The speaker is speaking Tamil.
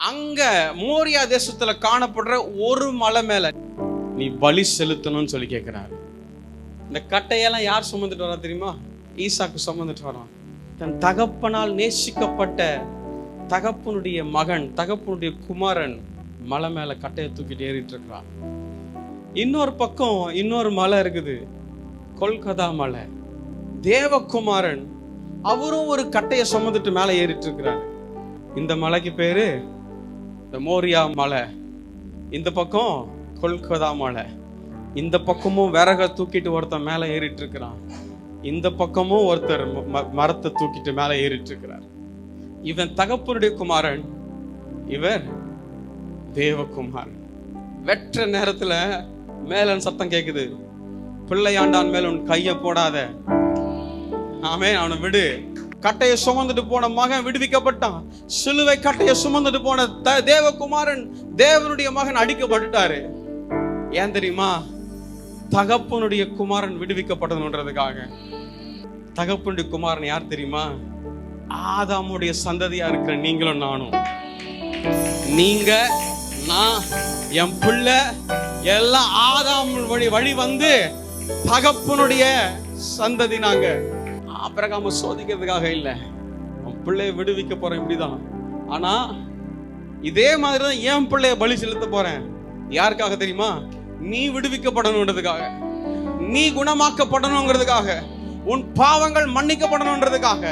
அங்க மோரியா தேசத்துல காணப்படுற ஒரு மலை மேல நீ பலி செலுத்தணும்னு சொல்லி கேட்கிறாரு. இந்த கட்டையெல்லாம் யார் சுமந்துட்டு வரா தெரியுமா? ஈசாக்கு சுமந்துட்டு வரான். தன் தகப்பனால் நேசிக்கப்பட்ட தகப்பனுடைய மகன், தகப்பனுடைய குமாரன் மலை மேல கட்டையை தூக்கிட்டு ஏறிட்டு இருக்கிறான். இன்னொரு பக்கம் இன்னொரு மலை இருக்குது, கொல்கதா மலை. தேவகுமாரன் அவரும் ஒரு கட்டையை சுமந்துட்டு மேல ஏறிட்டு இருக்கிறாரு. இந்த மலைக்கு பேரு இந்த மோரியா மலை, இந்த பக்கம் கொல்கதா மலை. இந்த பக்கமும் விறக தூக்கிட்டு ஒருத்தன் மேல ஏறிட்டு இருக்கிறான், இந்த பக்கமும் ஒருத்தர் மரத்தை தூக்கிட்டு மேல ஏறிட்டு இருக்கிறார். இவன் தகப்பனுடைய குமாரன், இவர் தேவகுமாரன். வெற்ற நேரத்துல மேலன் சத்தம் கேக்குது, பிள்ளையாண்டான் மேல உன் கைய போடாத, ஆமென், அவனை விடு. கட்டையை சுமந்துட்டு போன மகன் விடுவிக்கப்பட்டான். சிலுவை கட்டையை சுமந்துட்டு போன தேவகுமாரன், தேவனுடைய மகன் அடிக்கப்பட்டுட்டாரு. ஏன் தெரியுமா? தகப்பனுடைய குமாரன் விடுவிக்கப்பட்டதுன்றதுக்காக. தகப்பனுடைய குமாரன் யார் தெரியுமா? ஆதாமுடைய சந்ததியா இருக்கிற நீங்களும் நானும். நீங்க, நான், என் பிள்ளை எல்லாம் ஆதாம் வழி வந்து தகப்பனுடைய சந்ததி. நாங்க ஆபிரகாம சோதிக்கிறதுக்காக இல்ல, உன் பிள்ளைய விடுவிக்க போறேன் இப்படிதான். ஆனா இதே மாதிரிதான் என் பிள்ளைய பலி செலுத்த போறேன். யாருக்காக தெரியுமா? நீ விடுவிக்கப்படணுன்றதுக்காக, நீ குணமாக்கப்படணுங்கிறதுக்காக, உன் பாவங்கள் மன்னிக்கப்படணுன்றதுக்காக.